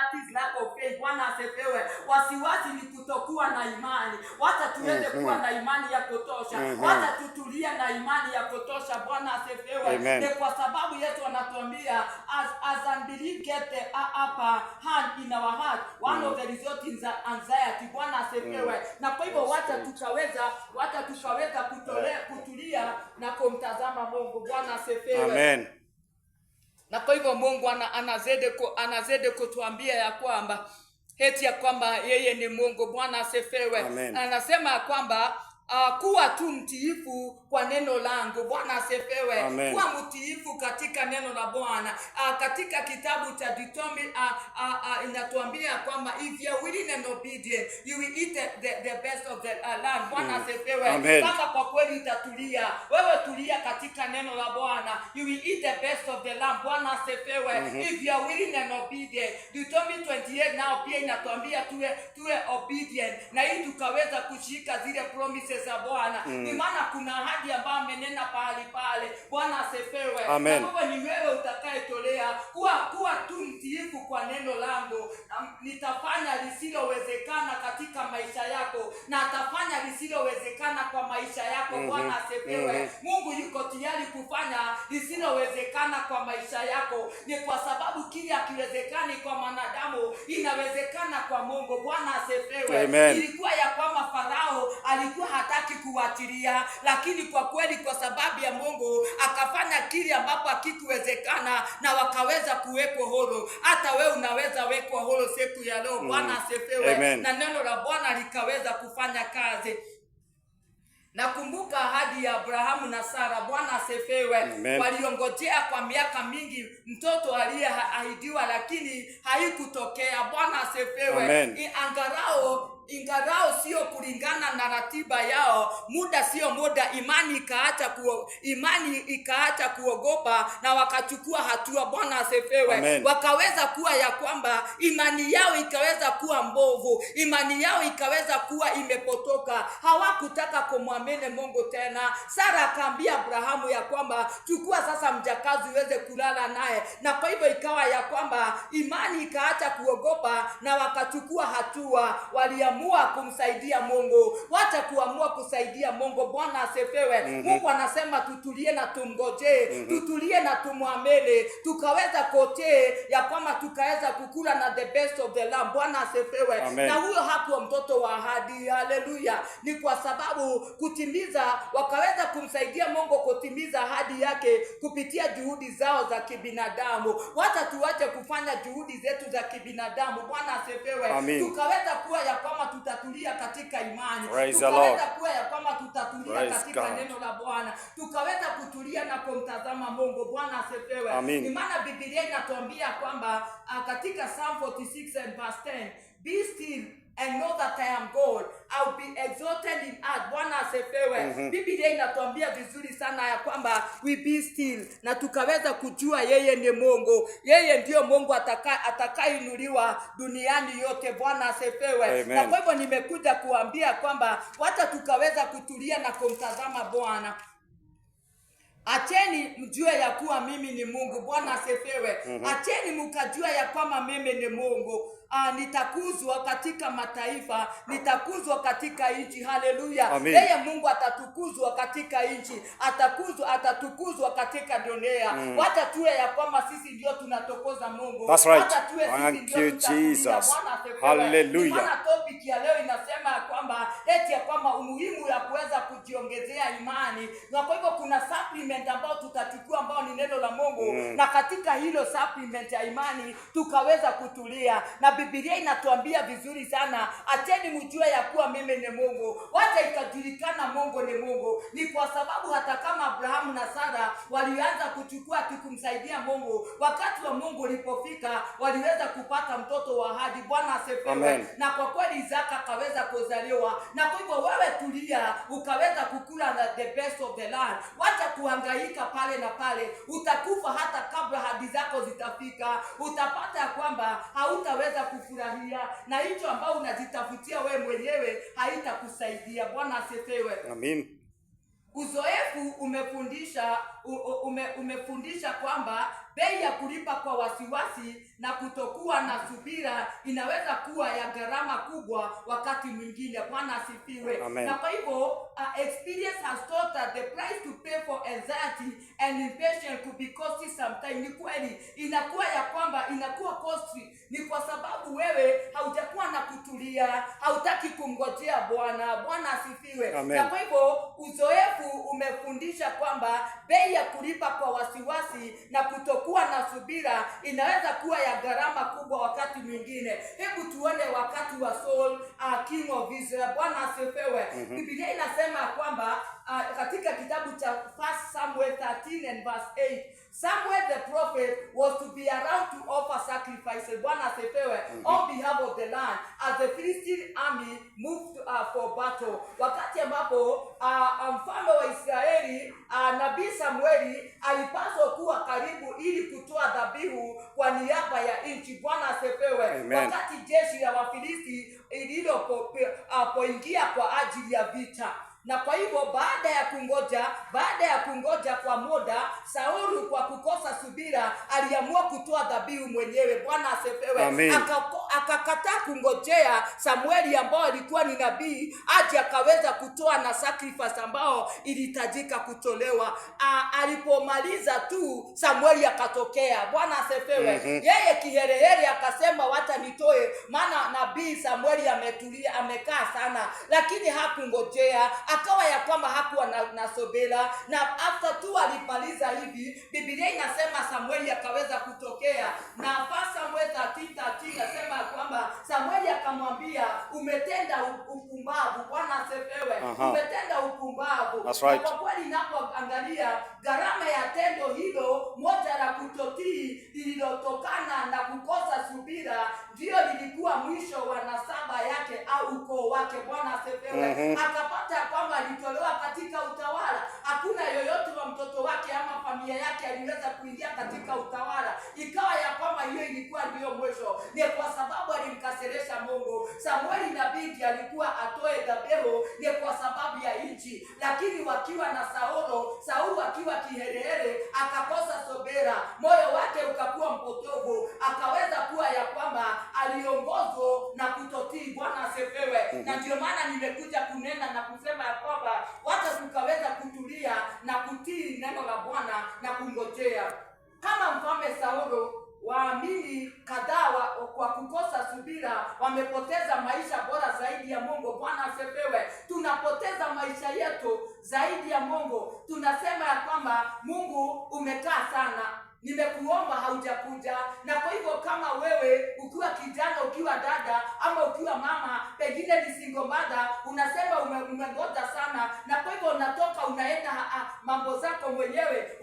that is lack of faith. Bwana asifiwe. Wasiwasi ni kutokuwa na imani. Wacha tuweze kuwa na imani ya kutosha. Wacha tutulie na imani ya kutosha. Bwana asifiwe. Ni kwa sababu Yesu anatuambia as unbelief get the upper hand in our heart, one of the results is anxiety. Bwana asifiwe. Na kwa hivyo wacha tukaweza kutulia na kumtazama Mungu. Bwana asifiwe. Amen. Na kwa hivyo Mungu anazidi kutuambia ya kwamba eti ya kwamba yeye ni Mungu. Bwana asifiwe. Anasema kwamba kuwa tu mtiifu kwa neno langu. Bwana asifiwe. Kuwa mtiifu katika neno la Bwana. Katika kitabu cha Deuteronomy inatuambia kwamba if you are willing and obedient, you will eat the best of the land. Bwana asifiwe. Kama kwa kweli utatulia, wewe tulia katika neno la Bwana, you will eat the best of the land. Bwana asifiwe. If you are willing and obedient. Deuteronomy 28 nao pia inatuambia tuwe obedient, na hii tukaweza kushika zile promises za Bwana. Ni maana kuna ahadi ambayo amenena pale. Bwana asifiwe. Kwa ni wewe utakayetolea kuwa tu mtiifu kwa neno langu. Nitafanya lisilowezekana katika maisha yako, na atafanya lisilowezekana kwa maisha yako. Bwana asifiwe. Mungu yuko tayari kufanya lisilowezekana kwa maisha yako. Ni kwa sababu kile hakiwezekani kwa wanadamu inawezekana kwa Mungu. Bwana asifiwe. Ilikuwa ya kwamba Farao alikuwa hataki kuachilia, lakini kwa kweli kwa sababu ya Mungu akafanya kile ambapo hakikuwezekana, na wakaweza kuwekwa huru. Hata wewe unaweza wekwa huru siku ya leo. Bwana asifiwe. Na neno la Bwana likaweza kufanya kazi. Nakumbuka ahadi ya Abrahamu na Sara. Bwana asifiwe. Waliongojea kwa miaka mingi mtoto aliyeahidiwa, lakini haikutokea. Bwana asifiwe. Ingarao sio kulingana na ratiba yao, muda sio muda, imani ikaacha kuogopa na wakachukua hatua. Bwana asifiwe. Wakaweza kuwa ya kwamba imani yao ikaweza kuwa mbovu, imani yao ikaweza kuwa imepotoka, hawakutaka kumwamini Mungu tena. Sara akaambia Abrahamu ya kwamba chukua sasa mjakazi uweze kulala naye, na kwa hivyo ikawa ya kwamba imani ikaacha kuogopa na wakachukua hatua. Waliamua kumsaidia Mungu. Wacha kuamua kusaidia Mungu. Bwana asifiwe. Mungu anasema tutulie na tumngojee, tutulie na tumwamini, tukaweza kote ya kwamba tukaweza kukula na the best of the land. Bwana asifiwe. Na huyo hapo mtoto wa ahadi. Haleluya. Ni kwa sababu wakaweza kumsaidia Mungu kutimiza ahadi yake kupitia juhudi zao za kibinadamu. Wacha tuache kufanya juhudi zetu za kibinadamu. Bwana asifiwe. Tukaweza kuwa ya kwamba tutatulia katika imani. Tukaweza kuwa ya kwamba tutatulia katika neno la Bwana. Tukaweza kutulia na kumtazama Mungu. Bwana asifiwe. Ni maana Biblia inatuambia kwamba katika Psalm 46 and verse 10, be still and know that I am God. I'll be exalted in earth. Bwana asifiwe. Biblia inatuambia vizuri sana ya kwamba we be still, na tukaweza kujua yeye ni Mungu. Yeye ndio Mungu atakayeinuliwa duniani yote. Bwana asifiwe. Na kwa hivyo nimekuja kuambia kwamba wacha tukaweza kutulia na kumtazama Bwana. Acheni mjue ya kuwa mimi ni Mungu. Bwana asifiwe. Acheni mkajua ya kwamba mimi ni Mungu. Nitakuzwa katika mataifa, nitakuzwa katika nchi. Haleluya. Yeye Mungu atatukuzwa katika nchi, atatukuzwa katika dunia. Wacha tuwe ya kwamba sisi ndio tunatokoza Mungu. Wacha tuwe sisi ndio tutakuza. Bwana asifiwe. Haleluya. Maana topic ya leo inasema ya kwamba eti ya kwamba umuhimu ya kuweza kujiongezea imani. Na kwa hivyo kuna supplement ambao tutachukua ambao ni neno la Mungu, na katika hilo supplement ya imani tukaweza kutulia. Na Biblia inatuambia vizuri sana, acheni mjue ya kuwa mimi ni Mungu. Wacha ikajulikana Mungu ni Mungu. Ni kwa sababu hata kama Abrahamu na Sara walianza kuchukua kumsaidia Mungu, wakati wa Mungu ulipofika waliweza kupata mtoto wa ahadi. Bwana asifiwe. Na kwa kweli Isaka akaweza kuzaliwa. Na kwa hivyo wewe tulia, ukaweza kukula na the best of the land. Wacha kuhangaika pale na pale. Utakufa hata kabla ahadi zako zitafika. Utapata kwamba hautaweza kufurahia, na hicho ambao unajitafutia wewe mwenyewe haitakusaidia. Bwana asifiwe. Uzoefu umefundisha kwamba bei ya kulipa kwa wasiwasi na kutokuwa na subira inaweza kuwa ya gharama kubwa wakati mwingine. Bwana asifiwe. Na kwa hivyo experience has taught that the price to pay for anxiety and impatience could be costly sometimes. Ni kweli inakuwa ya kwamba inakuwa costly, ni kwa sababu wewe haujakuwa na kutulia, hautaki kumngojea Bwana. Bwana asifiwe. Na kwa hivyo uzoefu umefundisha kwamba bei ya kulipa kwa wasiwasi na kutokuwa na subira inaweza kuwa ya gharama kubwa wakati mwingine. Hebu tuone wakati wa Saul, king of Israel. Bwana asifiwe. Biblia inasema kwamba katika kitabu cha 1 Samuel 13 and verse 8, Samuel the prophet was to be around to offer sacrifices, Bwana asifiwe, on behalf of the land as the Philistine army moved for battle. Wakati ambapo mfalme wa Israeli nabii Samueli alipaswa kuwa karibu ili kutoa dhabihu kwa niaba ya nchi. Bwana asifiwe. Wakati jeshi la Wafilisti ilipoingia kwa ajili ya vita. Na kwa hivyo baada ya kungoja kwa muda, Saulu kwa kukosa subira aliamua kutoa dhabihu mwenyewe. Bwana asifiwe. Akakataa kungojea Samueli ambao alikuwa ni nabii aje akaweza kutoa na sacrifice ambao ilihitajika kutolewa. Alipomaliza tu Samueli akatokea. Bwana asifiwe. Yeye kiherehere akasema wacha nitoe, maana nabii Samueli ametulia, amekaa sana, lakini hakungojea. Akawa ya kwamba hakuwa na sobela, na after tu alimaliza hivi, Biblia inasema Samueli akaweza kutokea. Na 1 Samuel 13:13 inasema kwamba Samueli akamwambia umetenda upumbavu. Bwana asifiwe. Umetenda upumbavu. Right. Kwa kweli ninapoangalia gharama ya tendo hilo moja la kutotii lililotokana na kukosa subira ndio lilikuwa mwisho wa nasaba yake au ukoo wake. Bwana asifiwe. Akapata kwamba alitolewa katika utawala. Hakuna yoyote wa mtoto wake ama familia yake aliweza kuingia katika utawala. Ikawa ya kwamba hiyo ilikuwa ndio mwisho. Ni kwa sababu alimkasirisha Mungu. Samueli nabii alikuwa atoe dhabihu ni kwa sababu ya nchi, lakini wakiwa na Saulu akiwa kiherehere akakosa sobera, moyo wake ukakuwa mpotovu, akaweza kuwa ya kwamba aliongozwa na kutotii. Bwana asifiwe. Na ndio maana nimekuja kunena na kusema ya kwamba wacha tukaweza kutulia na kutii neno la Bwana na kungojea. Kama mfalme Saulu, waamini kadhaa kwa kukosa subira wamepoteza maisha bora zaidi ya Mungu. Bwana asifiwe. Tunapoteza maisha yetu zaidi ya Mungu. Tunasema ya kwamba Mungu umekaa sana, nimekuomba haujakuja. Na kwa hivyo kama wewe ukiwa kijana, ukiwa dada ama ukiwa mama, pengine ni single mother, unasema umengoja sana, na kwa hivyo unatoka unaenda mambo zako mwenyewe.